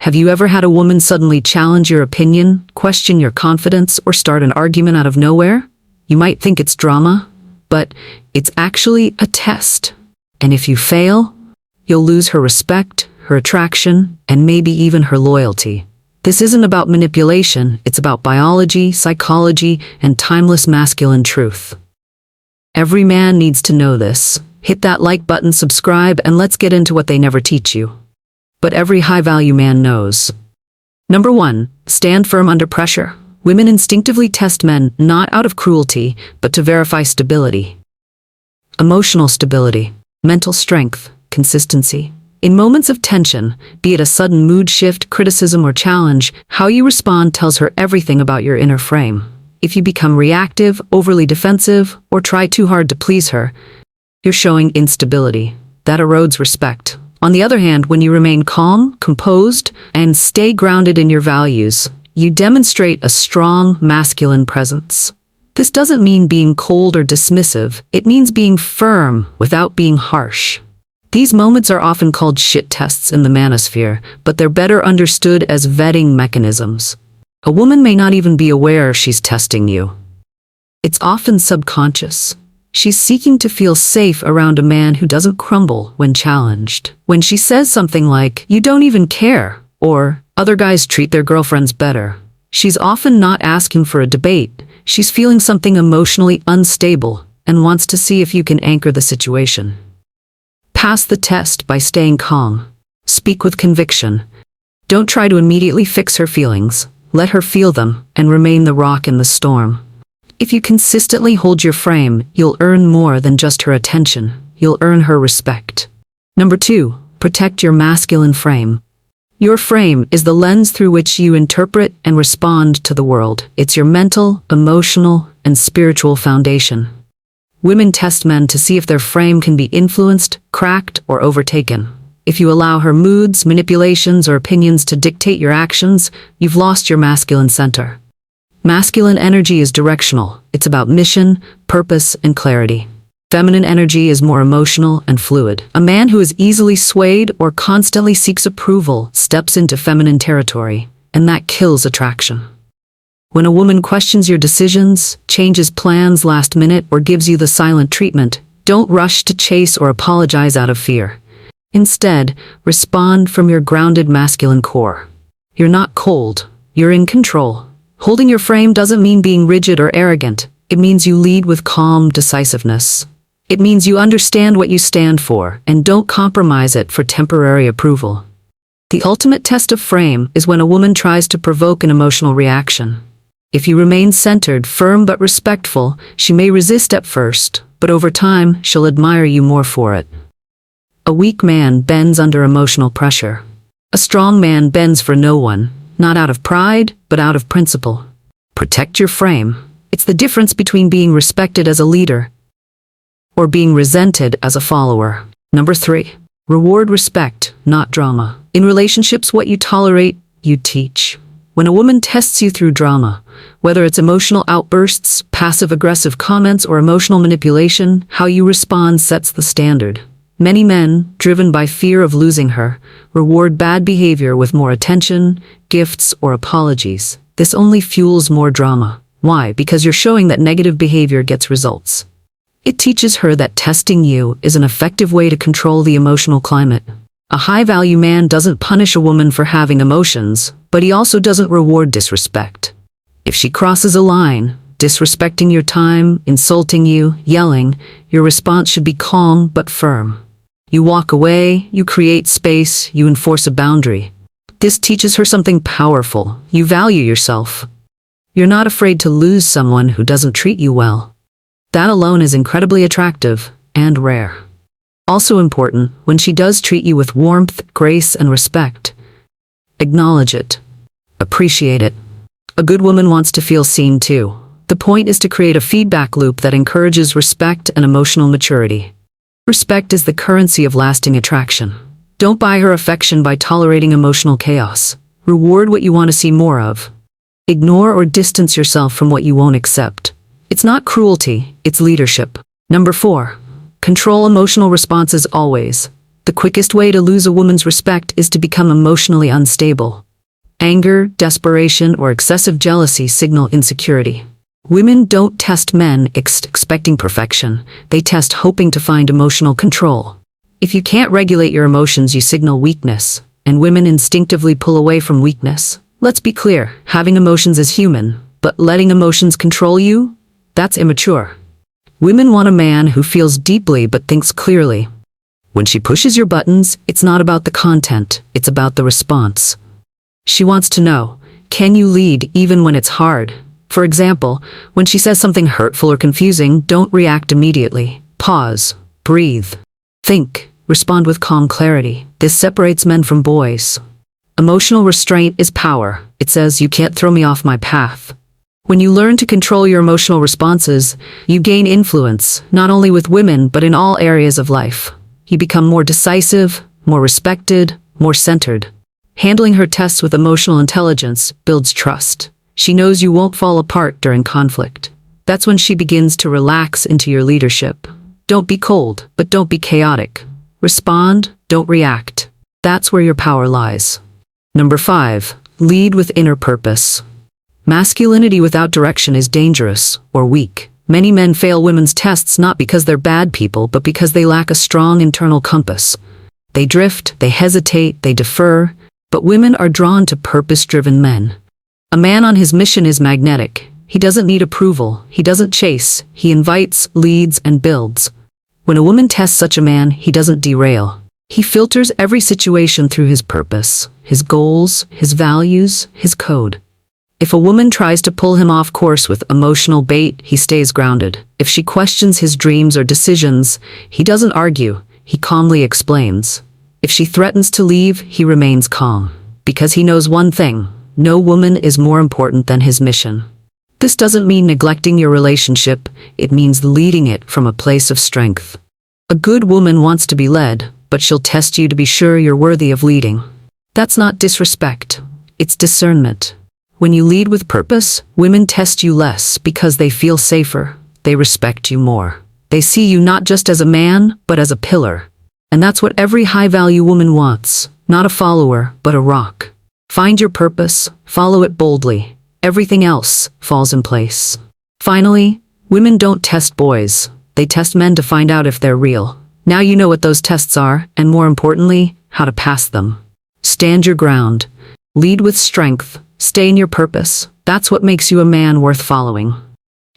Have you ever had a woman suddenly challenge your opinion, question your confidence, or start an argument out of nowhere? You might think it's drama, but it's actually a test. And if you fail, you'll lose her respect, her attraction, and maybe even her loyalty. This isn't about manipulation, it's about biology, psychology, and timeless masculine truth. Every man needs to know this. Hit that like button, subscribe, and let's get into what they never teach you. But every high-value man knows. Number 1. Stand firm under pressure. Women instinctively test men not out of cruelty, but to verify stability. Emotional stability, mental strength, consistency. In moments of tension, be it a sudden mood shift, criticism, or challenge, how you respond tells her everything about your inner frame. If you become reactive, overly defensive, or try too hard to please her, you're showing instability. That erodes respect. On the other hand, when you remain calm, composed, and stay grounded in your values, you demonstrate a strong masculine presence. This doesn't mean being cold or dismissive. It means being firm without being harsh. These moments are often called shit tests in the manosphere, but they're better understood as vetting mechanisms. A woman may not even be aware she's testing you. It's often subconscious. She's seeking to feel safe around a man who doesn't crumble when challenged. When she says something like, "You don't even care," or "Other guys treat their girlfriends better," she's often not asking for a debate. She's feeling something emotionally unstable and wants to see if you can anchor the situation. Pass the test by staying calm. Speak with conviction. Don't try to immediately fix her feelings. Let her feel them and remain the rock in the storm. If you consistently hold your frame, you'll earn more than just her attention. You'll earn her respect. Number 2, protect your masculine frame. Your frame is the lens through which you interpret and respond to the world. It's your mental, emotional, and spiritual foundation. Women test men to see if their frame can be influenced, cracked, or overtaken. If you allow her moods, manipulations, or opinions to dictate your actions, you've lost your masculine center. Masculine energy is directional. It's about mission, purpose, and clarity. Feminine energy is more emotional and fluid. A man who is easily swayed or constantly seeks approval steps into feminine territory, and that kills attraction. When a woman questions your decisions, changes plans last minute, or gives you the silent treatment, don't rush to chase or apologize out of fear. Instead, respond from your grounded masculine core. You're not cold. You're in control. Holding your frame doesn't mean being rigid or arrogant. It means you lead with calm decisiveness. It means you understand what you stand for and don't compromise it for temporary approval. The ultimate test of frame is when a woman tries to provoke an emotional reaction. If you remain centered, firm but respectful, she may resist at first, but over time, she'll admire you more for it. A weak man bends under emotional pressure. A strong man bends for no one. Not out of pride, but out of principle. Protect your frame. It's the difference between being respected as a leader or being resented as a follower. Number 3, reward respect, not drama. In relationships, what you tolerate, you teach. When a woman tests you through drama, whether it's emotional outbursts, passive-aggressive comments, or emotional manipulation, how you respond sets the standard. Many men, driven by fear of losing her, reward bad behavior with more attention, gifts, or apologies. This only fuels more drama. Why? Because you're showing that negative behavior gets results. It teaches her that testing you is an effective way to control the emotional climate. A high-value man doesn't punish a woman for having emotions, but he also doesn't reward disrespect. If she crosses a line, disrespecting your time, insulting you, yelling, your response should be calm but firm. You walk away, you create space, you enforce a boundary. This teaches her something powerful. You value yourself. You're not afraid to lose someone who doesn't treat you well. That alone is incredibly attractive and rare. Also important, when she does treat you with warmth, grace, and respect, acknowledge it. Appreciate it. A good woman wants to feel seen too. The point is to create a feedback loop that encourages respect and emotional maturity. Respect is the currency of lasting attraction. Don't buy her affection by tolerating emotional chaos. Reward what you want to see more of. Ignore or distance yourself from what you won't accept. It's not cruelty, it's leadership. Number 4. Control emotional responses always. The quickest way to lose a woman's respect is to become emotionally unstable. Anger, desperation, or excessive jealousy signal insecurity. Women don't test men expecting perfection. They test hoping to find emotional control. If you can't regulate your emotions, you signal weakness, and women instinctively pull away from weakness. Let's be clear, having emotions is human, but letting emotions control you? That's immature. Women want a man who feels deeply but thinks clearly. When she pushes your buttons, it's not about the content, it's about the response. She wants to know, can you lead even when it's hard? For example, when she says something hurtful or confusing, don't react immediately. Pause, breathe, think, respond with calm clarity. This separates men from boys. Emotional restraint is power. It says, you can't throw me off my path. When you learn to control your emotional responses, you gain influence, not only with women, but in all areas of life. You become more decisive, more respected, more centered. Handling her tests with emotional intelligence builds trust. She knows you won't fall apart during conflict. That's when she begins to relax into your leadership. Don't be cold, but don't be chaotic. Respond, don't react. That's where your power lies. Number 5, lead with inner purpose. Masculinity without direction is dangerous or weak. Many men fail women's tests not because they're bad people, but because they lack a strong internal compass. They drift, they hesitate, they defer, but women are drawn to purpose-driven men. A man on his mission is magnetic. He doesn't need approval, he doesn't chase, he invites, leads, and builds. When a woman tests such a man, he doesn't derail. He filters every situation through his purpose, his goals, his values, his code. If a woman tries to pull him off course with emotional bait, he stays grounded. If she questions his dreams or decisions, he doesn't argue, he calmly explains. If she threatens to leave, he remains calm. Because he knows one thing, no woman is more important than his mission. This doesn't mean neglecting your relationship, it means leading it from a place of strength. A good woman wants to be led, but she'll test you to be sure you're worthy of leading. That's not disrespect, it's discernment. When you lead with purpose, women test you less because they feel safer. They respect you more. They see you not just as a man, but as a pillar. And that's what every high-value woman wants. Not a follower, but a rock. Find your purpose, follow it boldly. Everything else falls in place. Finally, women don't test boys. They test men to find out if they're real. Now you know what those tests are, and more importantly, how to pass them. Stand your ground. Lead with strength. Stay in your purpose. That's what makes you a man worth following.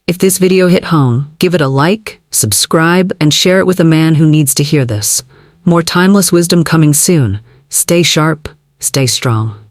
If this video hit home, give it a like, subscribe, and share it with a man who needs to hear this. More timeless wisdom coming soon. Stay sharp, stay strong.